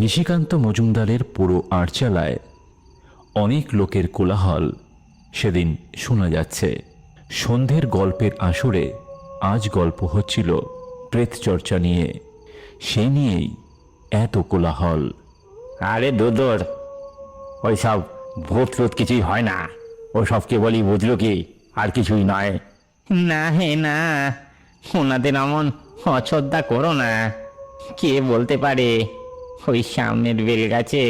নিশিকান্ত মজুমদারের পুরো আটচালায় অনেক লোকের কোলাহল সেদিন শোনা যাচ্ছে। সন্ধ্যের গল্পের আসরে আজ গল্প হচ্ছিল প্রেত চর্চা নিয়ে, সেই নিয়েই এত কোলাহল। আরে দোদর, ওইসব ভূত টুত কিছুই হয় না, ওসব কেবলই বুঝলো কি, আর কিছুই নয়। না হে না, ওনাদের এমন অশ্রদ্ধা করো না। কে বলতে পারে ওই সামনের বেল গাছে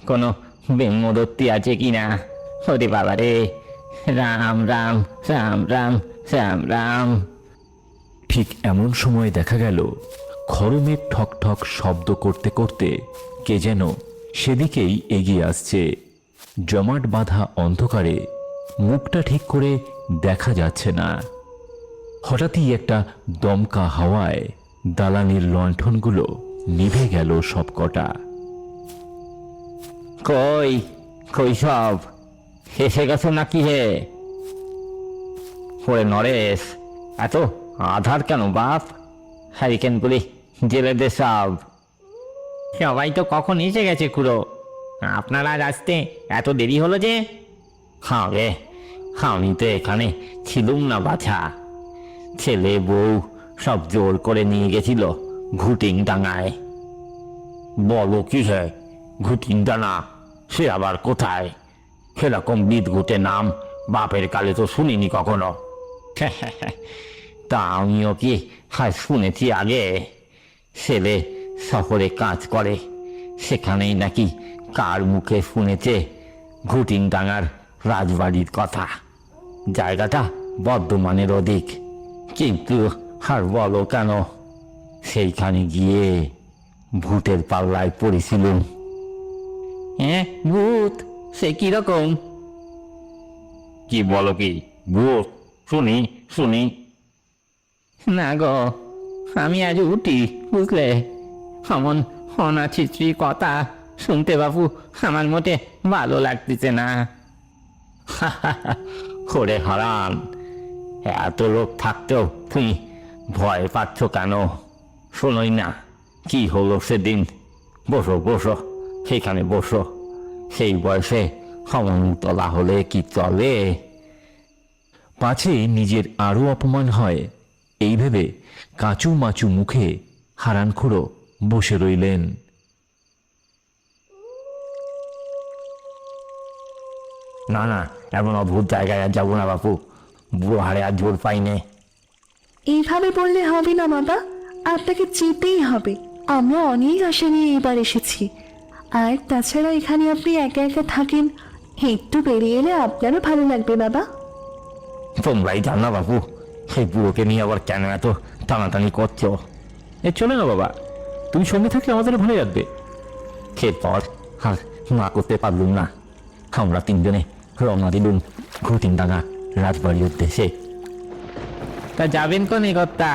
কোনো ব্রহ্মদত্তি আছে কিনা। ওরে বাবা রে, রাম রাম রাম রাম রাম রাম। ঠিক এমন সময় দেখা গেল খড়মের ঠক ঠক শব্দ করতে করতে কে যেন সেদিকেই এগিয়ে আসছে। জমাট বাঁধা অন্ধকারে মুখটা ঠিক করে দেখা যাচ্ছে না। হঠাৎই একটা দমকা হাওয়ায় দালানের লণ্ঠনগুলো নিভে গেল সবকটা। কই কই সব এসে গেছো নাকি হে? ওরে নরেশ, এত আধার কেন বাপ? হ্যারিকেনগুলি জেলে দে সব। সবাই তো কখন এসে গেছে খুড়ো, আপনারা আজ আসতে এত দেরি হলো যে? হ্যাঁ রে, আমি তো এখানে ছিলুম না বাছা। ছেলে বউ সব জোর করে নিয়ে গেছিল ঘুটিং ডাঙায়। বলো কি হে, ঘুটিং ডাঙা সে আবার কোথায়? সেরকম বিদঘুটে নাম বাপের কালে তো শুনিনি কখনো। তা আমিও কি শুনেছি আগে। ছেলে শহরে কাজ করে, সেখানেই নাকি কার মুখে শুনেছে ঘুটিং ডাঙার রাজবাড়ির কথা। জায়গাটা বর্ধমানের অধিক, কিন্তু আর বলো কেন, সেইখানে গিয়ে ভূতের পাল্লায় পড়েছিলুম। হ্যাঁ ভূত? সে কিরকম? কি বলো কি ভূত? শুনি শুনি। না গো, আমি আজ উঠি বুঝলে, অমন অনাছিত্রী কথা শুনতে বাবু আমার মোটে ভালো লাগতেছে না। ওরে হারান, এত লোক থাকতেও তুমি ভয় পাচ্ছ কেন? শোনোই না কি হলো সেদিন। বসো বসো, সেখানে বসো। সেই বয়সে সমতলা হলে কি চলে? পাছে নিজের আরও অপমান হয় এই ভেবে কাঁচু মাচু মুখে হারানখুড়ো বসে রইলেন। না না, এমন অদ্ভুত জায়গায় আর যাবো না বাপু, বুড়ো হাড়ে আর জোর পাইনে। এইভাবে বললে হবে না বাবা, আপনাকে যেতেই হবে। আমরা অনেক আশা নিয়ে এবার এসেছি, আর তাছাড়া এখানে আপনি একা একা থাকেন, একটু বেরিয়ে এলে আপনারও ভালো লাগবে বাবা। তোমরাই জান না বাপু, সেই বুড়োকে নিয়ে আবার কেন এত টানাটানি করছো? এ চলে না বাবা, তুমি সঙ্গে থাকলে আমাদের ভালো লাগবে। এরপর আর না করতে পারলুম না। আমরা তিনজনে রওনা দিলুম ঘুটিং ডাঙা রাজবাড়ির উদ্দেশ্যে। তা যাবেন কোনে কর্তা?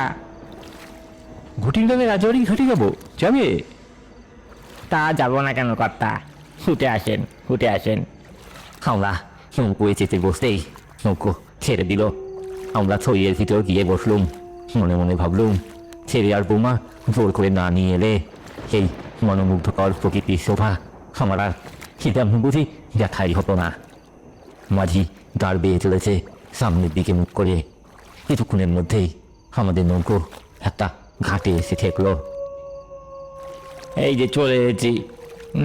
ঘুটিং ডাঙায় রাজবাড়ি ঘাটে যাবো, যাবে? তা যাব না কেন কর্তা, ছুটে আসেন ছুটে আসেন। আমরা নৌকোয় চেপে বসতেই নৌকো ছেড়ে দিল। আমরা ছইয়ের ভিতর গিয়ে বসলুম। মনে মনে ভাবলুম, ছেলে আর বৌমা জোর করে না নিয়ে এলে এই মনোমুগ্ধকর প্রকৃতির শোভা আমার আর তেমন বুঝি দেখাই হতো না। মাঝি দাঁড় বেয়ে চলেছে সামনের দিকে মুখ করে। কিছুক্ষণের মধ্যেই আমাদের নৌকো একটা ঘাটে এসে ঠেকলো। এই যে চলে এসেছি,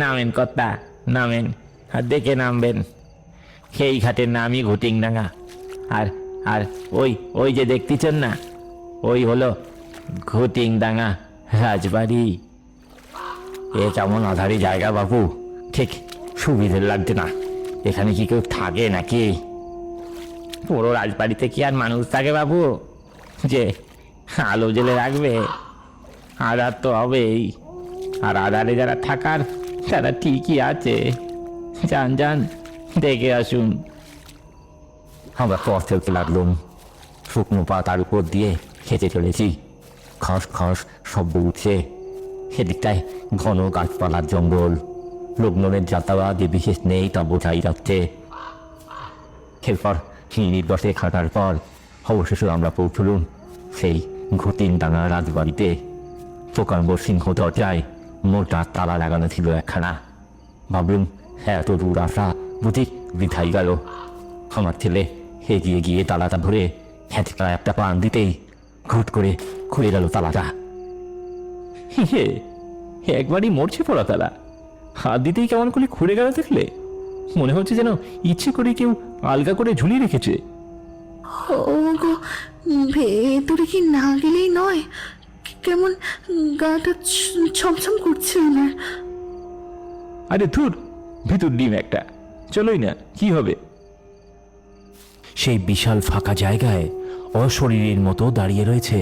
নামেন কর্তা নামেন, আর দেখে নামবেন। সেই ঘাটের নামই ঘুটিং ডাঙা। আর আর ওই ওই যে দেখতেছেন না, ওই হলো ঘুটিং ডাঙা রাজবাড়ি। এ কেমন আধারি জায়গা বাবু, ঠিক সুবিধে লাগছে না। এখানে কি কেউ থাকে নাকি? পুরো রাজবাড়িতে কি আর মানুষ থাকে বাবু যে আলো জ্বেলে রাখবে? আধার তো হবেই, আর আধারে যারা থাকার তারা ঠিকই আছে। যান যান, দেখে আসুন। আমরা পথ চলতে লাগলুম। শুকনো পাতার উপর দিয়ে খেতে চলেছি। খস খস শব্দ উঠছে। সেদিকটায় ঘন গাছপালার জঙ্গল, লোকজনের যাতায়াত বিশেষ নেই তা বোঝাই যাচ্ছে। এরপর মিনিট 10 হাঁটার পর অবশেষে আমরা পৌঁছলুম সেই ঘুটিং ডাঙা রাজবাড়িতে। প্রকাণ্ড সিংহ দরজায় মোটা তালা লাগানো ছিল একখানা। ভাবলুম এত দূর আসা বুঝি বৃথাই গেল। আমার ছেলে এগিয়ে গিয়ে তালাটা ধরে হ্যাঁচকা একটা পান দিতেই ঘুট করে খুলে গেল তালাটা। একবারই মরছে পড়া তালা, হাত দিতেই কেমন করে খুলে গেল দেখলে? মনে হচ্ছে যেন ইচ্ছে করে কেউ আলগা করে ঝুলিয়ে রেখেছে। ও গো, ভেতরে কি না গেলেই নয়, কেমন গাটা ছমছম করছে আমার। আরে ধুর, ভেতর ডিম একটা, চলোই না, কি হবে? সেই বিশাল ফাঁকা জায়গায় অশরীরের মতো দাঁড়িয়ে রয়েছে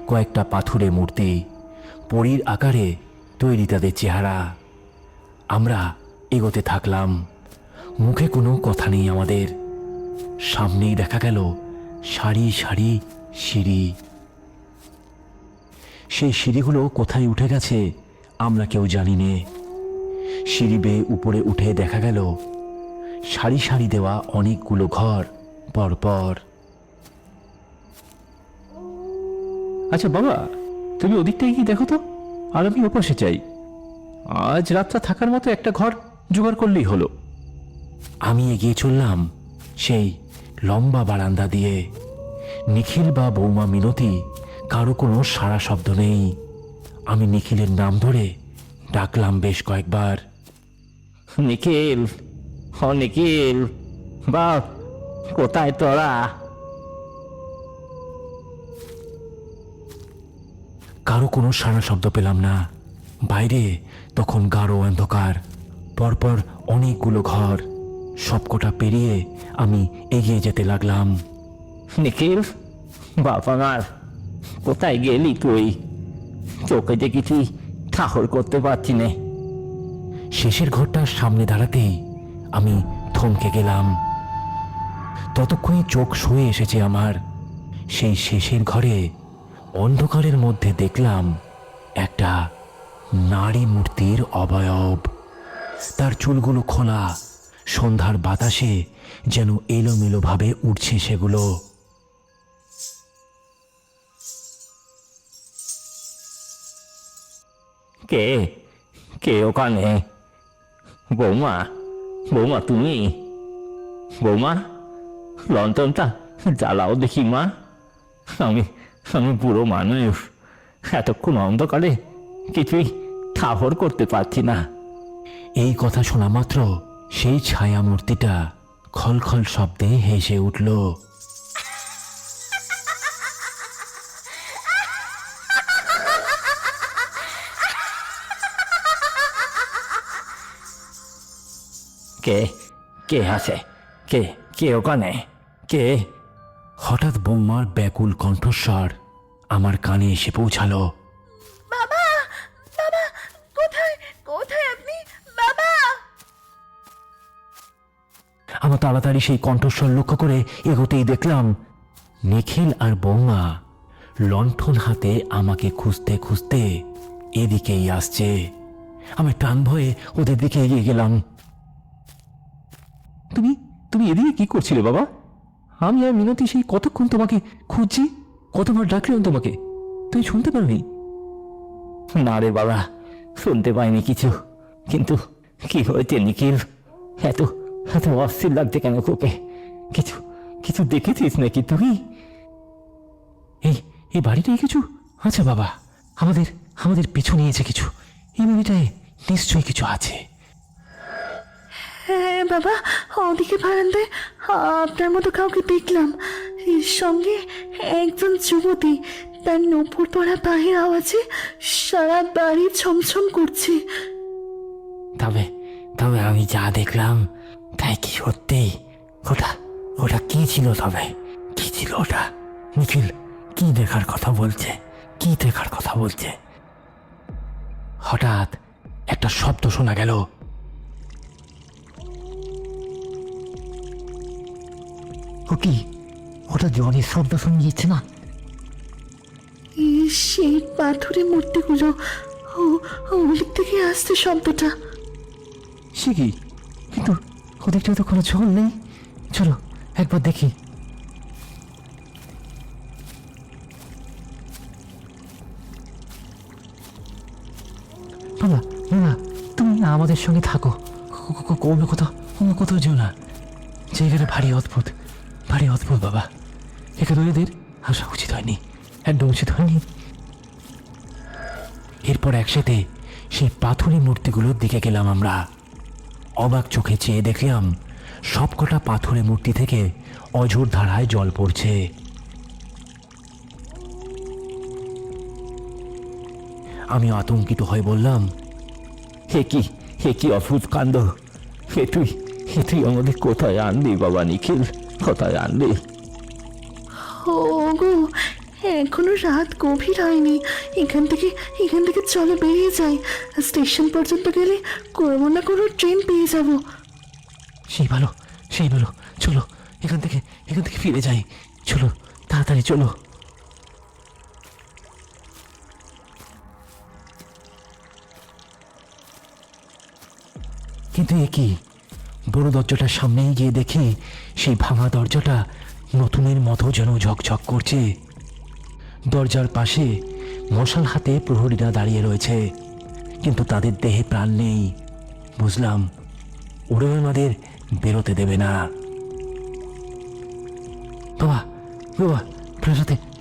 কয়েকটা পাথুরে মূর্তি, পরীর আকারে তৈরি তাদের চেহারা। আমরা এগোতে থাকলাম, মুখে কোনো কথা নেই আমাদের। সামনেই দেখা গেল সারি সারি সিঁড়ি। সেই সিঁড়িগুলো কোথায় উঠে গেছে আমরা কেউ জানি নে। সিঁড়ি বেয়ে উপরে উঠে দেখা গেল সারি সারি দেওয়া অনেকগুলো ঘর পরপর। আচ্ছা বাবা, তুমি ওদিকটাই কি দেখো তো, আর আমি ওপাশে চাই। আজ রাতটা থাকার মতো একটা ঘর জোগাড় করলেই হলো। আমি এগিয়ে চললাম সেই লম্বা বারান্দা দিয়ে। নিখিল বা বৌমা মিনতি, কারো কোনো সাড়া শব্দ নেই। আমি নিখিলের নাম ধরে ডাকলাম বেশ কয়েকবার। নিখিল, ও নিখিল, বাপ কোথায় তোরা? কারো কোনো সাড়া শব্দ পেলাম না। বাইরে তখন গাঢ় অন্ধকার, পরপর অনেকগুলো ঘর। সবকটা পেরিয়ে আমি এগিয়ে যেতে লাগলাম। নিখিল, বাপ আমার, কোথায় গেলি তুই? চোখে যে কিছুই ঠাহর করতে পারছি না। শেষের ঘরটার সামনে দাঁড়াতেই আমি থমকে গেলাম। ততক্ষণে চোখ শুয়ে এসেছে আমার। সেই শেষের ঘরে অন্ধকারের মধ্যে দেখলাম একটা নারী মূর্তির অবয়ব। তার চুলগুলো খোলা, সন্ধ্যার বাতাসে যেন এলোমেলো ভাবে উঠছে সেগুলো। কে কে ওখানে? বৌমা, বৌমা তুমি? বৌমা, লন্ঠনটা জ্বালাও দেখি মা। আমি আমি বুড়ো মানুষ, এতক্ষণ অন্ধকারে কিছুই ঠাহর করতে পারছি না। এই কথা শোনা মাত্র সেই ছায়া মূর্তিটা খলখল শব্দে হেসে উঠল। কে কে আছে? কে কে ওখানে? কে? হঠাৎ বৌমার ব্যাকুল কণ্ঠস্বর আমার কানে এসে পৌঁছালো। বাবা, বাবা, কোথায় কোথায় আপনি বাবা? আমার তাড়াতাড়ি সেই কণ্ঠস্বর লক্ষ্য করে এগোতেই দেখলাম নিখিল আর বৌমা লণ্ঠন হাতে আমাকে খুঁজতে খুঁজতে এদিকেই আসছে। আমি টান ভয়ে ওদের দিকে এগিয়ে গেলাম। তুমি তুমি এদিকে কি করছিলে বাবা? আমি আর মিনতি সেই কতক্ষণ তোমাকে খুঁজছি, কতবার ডাকলাম তোমাকে, তুমি শুনতে পারোনি? না রে বাবা, শুনতে পাইনি কিছু। কিন্তু কি হয়েছে নিখিল? এত এত অস্থির লাগছে কেন তোকে? কিছু কিছু দেখেছিস নাকি তুই? এই এই বাড়িটাই কিছু আচ্ছা বাবা, আমাদের আমাদের পিছু নিয়েছে কিছু। এই বাড়িটায় নিশ্চয়ই কিছু আছে। হ্যাঁ বাবা, ওদিকে বারান্দায় আপনার মতো কাউকে দেখলাম। এর সঙ্গে একজন যুবতী, তার নপুর পড়া পায়ের আওয়াজে সারা বাড়ি ছমছম করছে। তবে তবে আমি যা দেখলাম তাই কি সত্যি? ওটা ওটা কি ছিল? তবে কি ছিল ওটা? নিখিল কি দেখার কথা বলছে? কি দেখার কথা বলছে? হঠাৎ একটা শব্দ শোনা গেল। ও কি? ওটা জলের শব্দ শোনা যাচ্ছে না? সেই পাথুরে মূর্তিগুলো, ওদিক থেকে আসছে শব্দটা। সে কি? কিন্তু ওদিকটা তো কোনো জল নেই। চলো একবার দেখি। বাবা আমাদের সঙ্গে থাকো, অন্য কোথাও যেও না। জায়গাটা ভারী অদ্ভুত বাবা। এখানে এদের আসা উচিত হয়নি, একদম উচিত হয়নি। এরপর একসাথে সেই পাথুরে মূর্তিগুলোর দিকে গেলাম আমরা। অবাক চোখে চেয়ে দেখলাম সবকটা পাথুরে মূর্তি থেকে অঝোর ধারায় জল পড়ছে। আমি আতঙ্কিত হয়ে বললাম, হে কি অদ্ভুত কাণ্ড! হে তুই আমাদের কোথায় আনলি বাবা নিখিল, কোথায় আনলি? ওগো, এখনো রাত গভীর হয়নি। এখান থেকে চলো বেরিয়ে যাই। স্টেশন পর্যন্ত গেলে কোনো না কোনো ট্রেন পেয়ে যাব। সেই ভালো, চলো এখান থেকে ফিরে যাই, চলো তাড়াতাড়ি চলো। কিন্তু এ কি, বড় দরজাটার সামনেই গিয়ে দেখি সেই ভাঙা দরজাটা নতুনের মতো যেন ঝকঝক করছে। দরজার পাশে মশাল হাতে প্রহরীরা দাঁড়িয়ে রয়েছে, কিন্তু তাদের দেহে প্রাণ নেই। বুঝলাম ওরা আমাদের বেরোতে দেবে না। বাবা,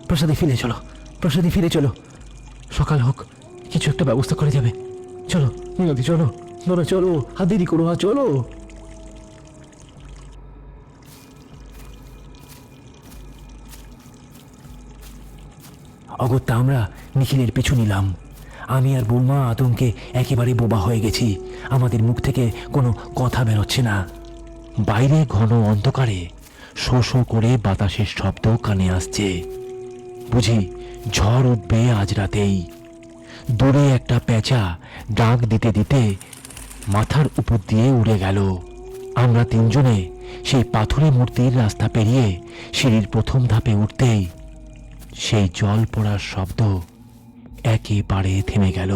প্রাসাদে ফিরে চলো। সকাল হোক, কিছু একটা ব্যবস্থা করে যাবে। চলো মিনতি, চলো আর দেরি করো না, চলো। অগত্যা আমরা নিখিলের পিছু নিলাম। আমি আর বৌমা আতঙ্কে একেবারে বোবা হয়ে গেছি। আমাদের মুখ থেকে কোনো কথা বেরোচ্ছে না। বাইরে ঘন অন্ধকারে শো শো করে বাতাসের শব্দ কানে আসছে। বুঝি ঝড় উঠবে আজ রাতেই। দূরে একটা পেঁচা ডাক দিতে দিতে মাথার উপর দিয়ে উড়ে গেল। আমরা তিনজনে সেই পাথুরে মূর্তির রাস্তা পেরিয়ে সিঁড়ির প্রথম ধাপে উঠতেই সেই জল পড়ার শব্দ একেবারে থেমে গেল।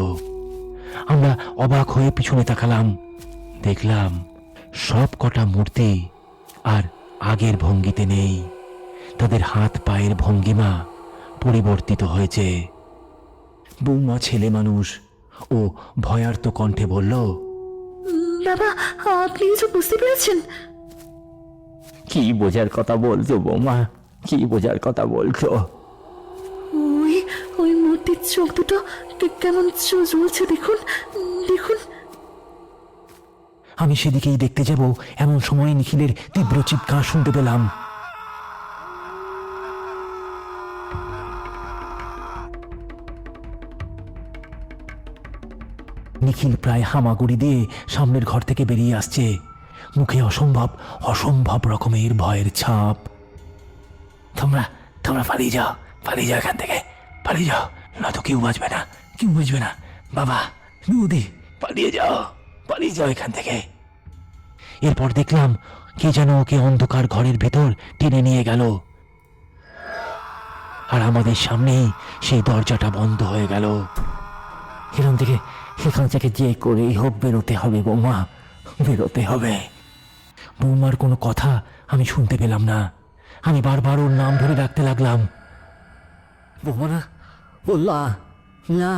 আমরা অবাক হয়ে পিছনে তাকালাম। দেখলাম সব কটা মূর্তি আর আগের ভঙ্গিতে নেই। তাদের হাত পায়ের ভঙ্গিমা পরিবর্তিত হয়েছে। বৌমা ছেলে মানুষ ও ভয়ার্ত কণ্ঠে বলল, বাবা, আপনি কিছু বুঝতে পেরেছেন? কি বোঝার কথা বলছো বৌমা, কি বোঝার কথা বলছো? ওই মূর্তির চোখ দুটো কেমন জ্বলছে, দেখুন। আমি সেদিকেই দেখতে যাব, এমন সময় নিখিলের তীব্র চিৎকার শুনতে পেলাম। নিখিল প্রায় হামাগুড়ি দিয়ে সামনের ঘর থেকে বেরিয়ে আসছে, মুখে অসম্ভব রকমের ভয়ের ছাপ। তোমরা পালিয়ে যাও এখান থেকে, পালিয়ে যাও, নয়তো কেউ বাঁচবে না। বাবা, বৌদি, পালিয়ে যাও এখান থেকে। এরপর দেখলাম কে যেন ওকে অন্ধকার ঘরের ভেতর টেনে নিয়ে গেল, আর আমাদের সামনেই সেই দরজাটা বন্ধ হয়ে গেল। এখান থেকে যে করেই হোক বেরোতে হবে বৌমা, বেরোতে হবে। বৌমার কোনো কথা আমি শুনতে পেলাম না। আমি বারবার ওর নাম ধরে ডাকতে লাগলাম। বৌমা, বললা না,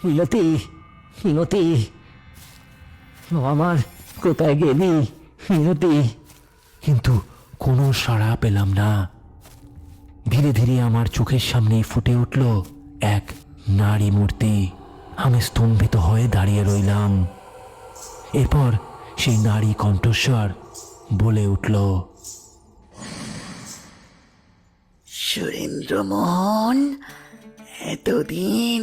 মিনতি, আমার কোথায় গেলি মিনতি? কিন্তু কোনো সাড়া পেলাম না। ধীরে ধীরে আমার চোখের সামনেই ফুটে উঠল এক নারী মূর্তি। আমি স্তম্ভিত হয়ে দাঁড়িয়ে রইলাম। এরপর সেই নারী কণ্ঠস্বর বলে উঠল, সুরেন্দ্রমোহন, এতদিন,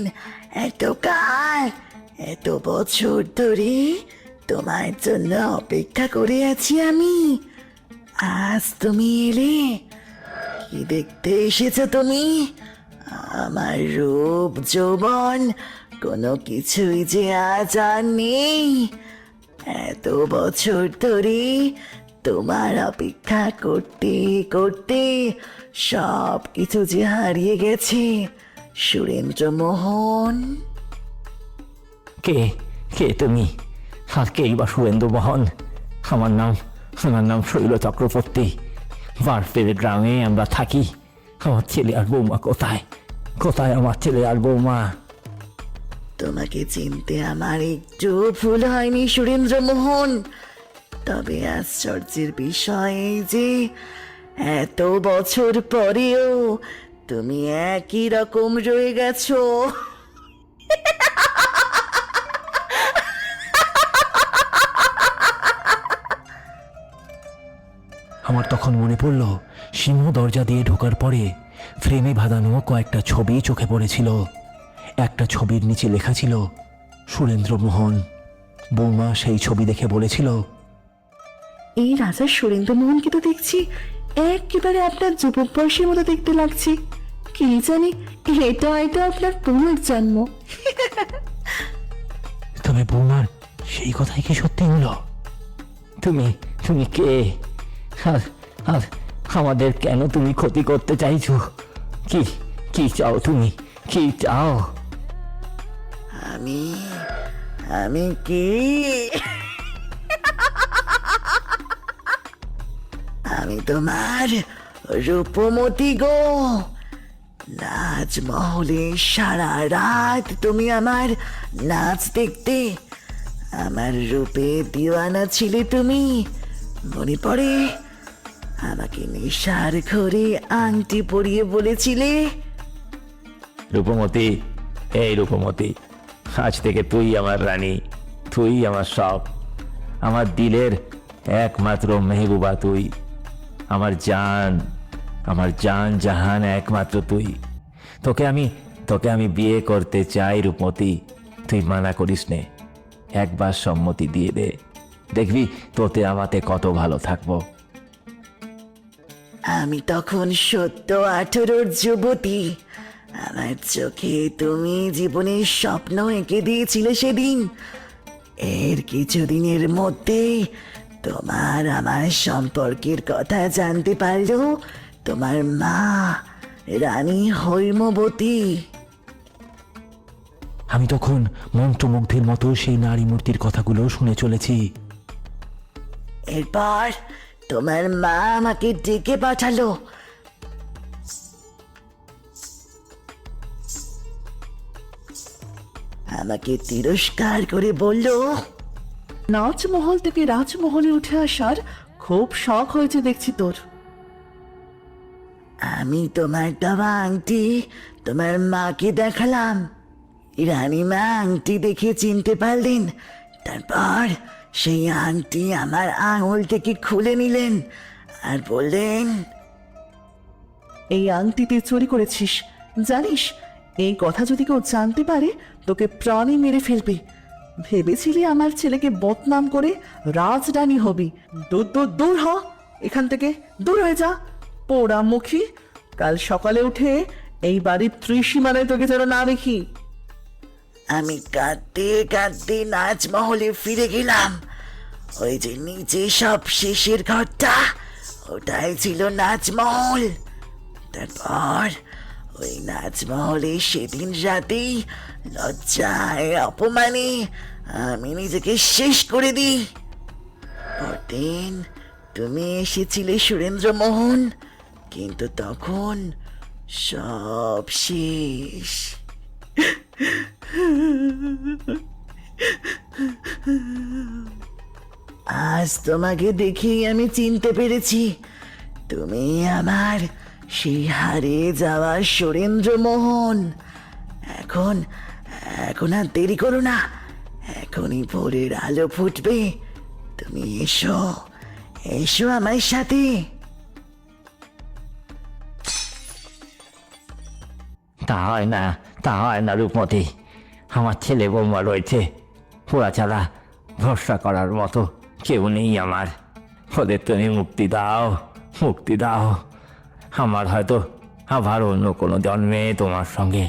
এত কাল, এত বছর ধরে তোমার জন্য অপেক্ষা করে আছি আমি। আজ তুমি এলে। কি দেখতে এসেছো তুমি? আমার রূপ যৌবন কোনো কিছুই যে আজ আর নেই। এত বছর ধরে তোমার অপেক্ষা করতে করতে সব কিছু যে হারিয়ে গেছে সুরেন্দ্রমোহন। কে তুমি? আর কেই বা সুরেন্দ্রমোহন? আমার নাম শৈল চক্রবর্তী। বারপের গ্রামে আমরা থাকি। আমার ছেলে আর বৌমা কোথায় আমার ছেলে আর বৌমা? তোমাকে চিনতে আমার একটু ভুল হয়নি সুরেন্দ্রমোহন। তবে আশ্চর্যের বিষয় এই যে এত বছর পরেও তুমি একই রকম রয়ে গেছো। আমার তখন মনে পড়ল সিংহ দরজা দিয়ে ঢোকার পরে ফ্রেমে বাঁধানো কয়েকটা ছবি চোখে পড়েছিল। একটা ছবির নিচে লেখা ছিল সুরেন্দ্রমোহন। বৌমা সেই ছবি দেখে বলেছিল, এই রাজা সুরেন্দ্রমোহনকে তো দেখছি একেবারে আপনার যুবক বয়সের মতো দেখতে লাগছে। কি জানি এটা হয়তো আপনার পুনর্জন্ম। তবে বৌমার সেই কথাই কি সত্যি হলো? তুমি তুমি কে? আর আর আমাদের কেন তুমি ক্ষতি করতে চাইছো? কি কি চাও তুমি? কি চাও? আমি আমি কি আমি তোমার রূপমতি গো। রাজমহলে সারা রাত তুমি আমার নাচ দেখতে, আমার রূপে দিওয়ানা ছিলে তুমি। মনে পড়ে আমাকে নেশার ঘরে আংটি পরিয়ে বলেছিলে, রূপমতি, এই রূপমতি, আজ থেকে তুই আমার রানী, তুই আমার সব, আমার দিলের একমাত্র মেহবুবা তুই, আমার জান জাহান একমাত্র তুই। তোকে আমি বিয়ে করতে চাই রূপমতি। তুই মানা করিস নে, একবার সম্মতি দিয়ে দে, দেখবি তোতে আমাতে কত ভালো থাকবো। আমি তখন 17-18 যুবতী। আমার চোখে তুমি জীবনের স্বপ্ন এঁকে দিয়েছিলে সেদিন। এর কিছুদিনের মধ্যেই তোমার আমার সম্পর্কের কথা জানতে পারল তোমার মা রানী হৈমবতী। আমি তখন মন্ত্রমুগ্ধের মতো সেই নারী মূর্তির কথাগুলো শুনে চলেছি। এরপর তোমার মা আমাকে ডেকে পাঠালো। আমাকে তিরস্কার করে বলল, নাচমহল থেকে রাজমহলে উঠে আসার খুব শখ হয়েছে দেখছি তোর। আমি তোমার দেওয়া আংটি তোমার মাকে দেখালাম। রানীমা আংটি দেখে চিনতে পারলেন। তারপর সেই আংটি আমার আঙুল থেকে খুলে নিলেন আর বললেন, এই আংটি তুই চুরি করেছিস, জানিস এই কথা যদি কেউ জানতে পারে তোকে প্রাণে মেরে ফেলবে। ভেবেছিলি আমার ছেলেকে বদনাম করে রাজরানী হবি। দূর দূর দূর হ এখান থেকে, দূর হয়ে যা পোড়া মুখী। কাল সকালে উঠে এই বাড়ির ত্রিসীমানায় তোকে যেন না দেখি। আমি কাঁদতে কাঁদতে নাচমহলে ফিরে গেলাম। ওই যে নিচে সব শেষের ঘরটা, ওটাই ছিল নাচমহল। তারপর ওই নাচমহলে সেদিন রাতেই লজ্জায় অপমানে আমি নিজেকে শেষ করে দিই। পরদিন তুমি এসেছিলে সুরেন্দ্রমোহন, কিন্তু তখন সব শেষ। আজ তোমাকে দেখেই আমি চিনতে পেরেছি, তুমি আমার সেই হারিয়ে যাওয়া সুরেন্দ্রমোহন। এখন এখন আর দেরি করো না, এখনই ভোরের আলো ফুটবে। তুমি এসো, এসো আমার সাথে। তা হয় না রূপমতি, আমার ছেলে বৌমা রয়েছে, পোড়া ছাড়া ভরসা করার মতো কেউ নেই আমার। ওদের তুমি মুক্তি দাও। আমার হয়তো আবার অন্য কোনো জন্মে তোমার সঙ্গে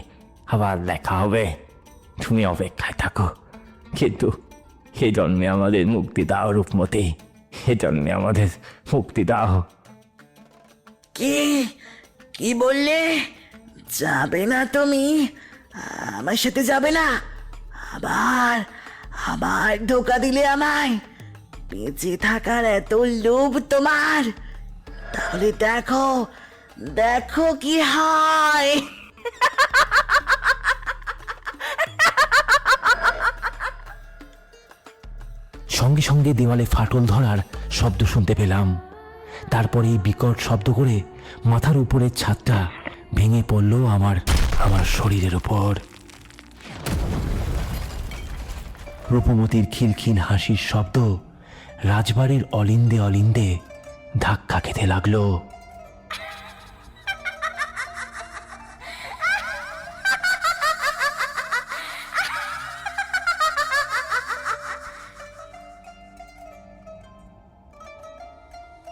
আবার দেখা হবে, তুমি অপেক্ষায় থাকো। কিন্তু এ জন্মে আমাদের মুক্তি দাও রূপমতি, এ জন্মে আমাদের মুক্তি দাও। কি কি বললে? যাবে না তুমি? আমার সাথে যাবে না? আবার আবার ধোকা দিলে আমায়। বেঁচে থাকার এত লোভ তোমার? তাহলে দেখো দেখো কি হয়। সঙ্গে সঙ্গে দেওয়ালে ফাটল ধরার শব্দ শুনতে পেলাম। তারপরে বিকট শব্দ করে মাথার উপরের ছাদটা ভেঙে পড়ল আমার শরীরের উপর। রূপমতির খিলখিল হাসির শব্দ রাজবাড়ির অলিন্দে অলিন্দে ধাক্কা খেতে লাগলো।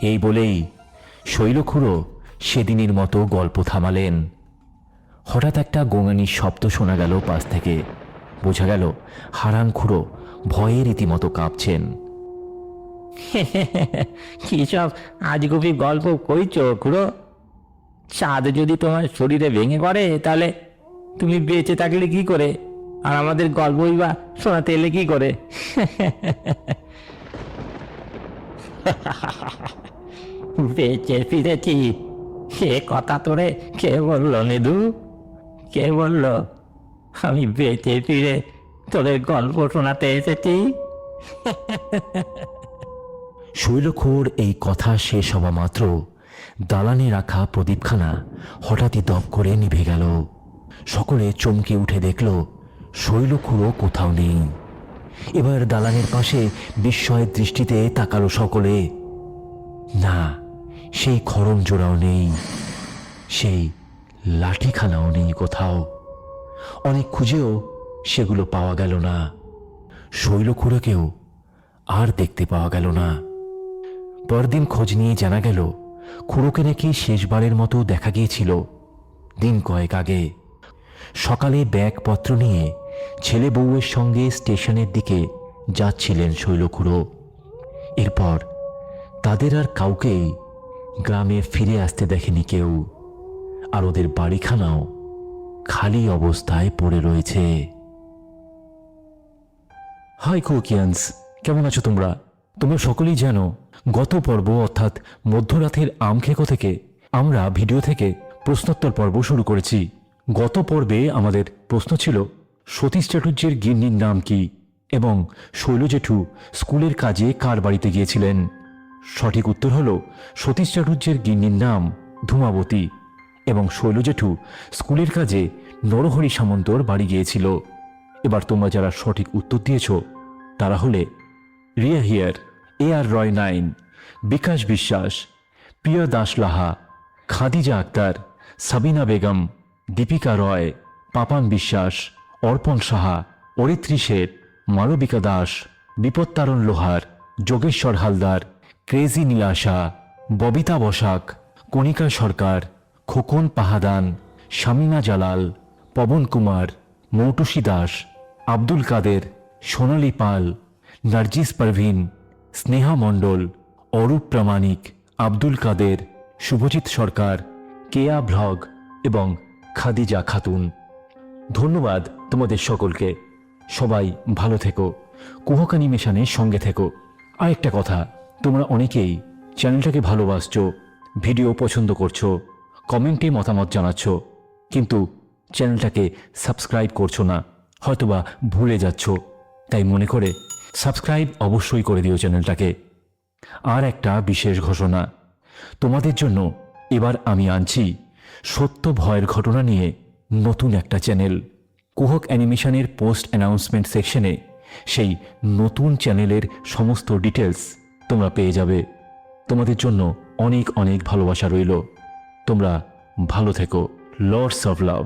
এই বলেই শৈলখুড়ো সেদিনের মতো গল্প থামালেন। হঠাৎ একটা গোঙানির শব্দ শোনা গেল পাশ থেকে। বোঝা গেল হারানখুড়ো ভয়ে রীতিমতো কাঁপছেন। কি সব আজগুবি গল্প কইছো খুড়ো? চাঁদ যদি তোমার শরীরে ভেঙে পড়ে তাহলে তুমি বেঁচে থাকলে কি করে, আর আমাদের গল্পই বা শোনাতে এলে কি করে? বেঁচে ফিরেছি সে কথা তোরে কে বললো নিধু? কে বললো আমি বেঁচে ফিরে তোদের গল্প শোনাতে এসেছি? শৈলখুড় এই কথা শেষ হওয়া মাত্র দালানে রাখা প্রদীপখানা হঠাৎই দপ করে নিভে গেল। সকলে চমকে উঠে দেখল শৈলখুড়ো কোথাও নেই। এবার দালানের পাশে বিস্ময়ের দৃষ্টিতে তাকালো সকলে। না, সেই খড়ম জোড়াও নেই, সেই লাঠিখানাও নেই কোথাও। অনেক খুঁজেও সেগুলো পাওয়া গেল না। শৈলখুড়োকেও আর দেখতে পাওয়া গেল না। পরদিন খোঁজ নিয়ে জানা গেল খুড়োকে নাকি শেষবারের মতো দেখা গিয়েছিল দিন কয়েক আগে। সকালে ব্যাগপত্র নিয়ে ছেলে বউয়ের সঙ্গে স্টেশনের দিকে যাচ্ছিলেন শৈলখুড়ো। এরপর তাদের আর কাউকেই গ্রামে ফিরে আসতে দেখেনি কেউ, আর ওদের বাড়িখানাও খালি অবস্থায় পড়ে রয়েছে। হাই কোকিয়ান্স, কেমন আছো তোমরা? তোমরা সকলেই জানো গত পর্ব অর্থাৎ মধ্যরাতের আমখেকো থেকে আমরা ভিডিও থেকে প্রশ্নোত্তর পর্ব শুরু করেছি। গত পর্বে আমাদের প্রশ্ন ছিল সতীশ চাটুর্যের গিন্নির নাম কি এবং শৈল জেঠু স্কুলের কাজে কার বাড়িতে গিয়েছিলেন। সঠিক উত্তর হল সতীশ চাটুর্যের গিন্নির নাম ধূমাবতী এবং শৈল জেঠু স্কুলের কাজে নরহরি সামন্তর বাড়ি গিয়েছিল। এবার তোমরা যারা সঠিক উত্তর দিয়েছ তারা হলে রিয়া হিয়ার, AR রয় 9, বিকাশ বিশ্বাস, প্রিয় দাস লাহা, খাদিজা আক্তার, সাবিনা বেগম, দীপিকা রয়, পাপান বিশ্বাস, অর্পণ সাহা, অরিত্রী শেঠ, মালবিকা দাস, বিপত্তারণ লোহার, যোগেশ্বর হালদার, ক্রেজি নীলাশা, ববিতা বসাক, কণিকা সরকার, খোকন পাহাদান, শামিনা জালাল, পবন কুমার, মৌটুসী দাস, আব্দুল কাদের, সোনালী পাল, নার্জিস পারভিন, স্নেহা মণ্ডল, অরূপ প্রামাণিক, আব্দুল কাদের, শুভজিৎ সরকার, কেয়া ভ্লগ এবং খাদিজা খাতুন। ধন্যবাদ তোমাদের সকলকে। সবাই ভালো থেকো, কুহক অ্যানিমেশনের সঙ্গে থেকো। আরেকটা কথা, তোমরা অনেকেই চ্যানেলটাকে ভালোবাসছো, ভিডিও পছন্দ করছো, কমেন্টে মতামত জানাচ্ছ, কিন্তু চ্যানেলটাকে সাবস্ক্রাইব করছো না, হয়তোবা ভুলে যাচ্ছ। তাই মনে করে সাবস্ক্রাইব অবশ্যই করে দিও চ্যানেলটাকে। আর একটা বিশেষ ঘোষণা তোমাদের জন্য, এবার আমি আনছি সত্য ভয়ের ঘটনা নিয়ে নতুন একটা চ্যানেল। কুহক অ্যানিমেশনের পোস্ট অ্যানাউন্সমেন্ট সেকশনে সেই নতুন চ্যানেলের সমস্ত ডিটেলস তোমরা পেয়ে যাবে। তোমাদের জন্য অনেক অনেক ভালোবাসা রইল। তোমরা ভালো থেকো। Lords of love.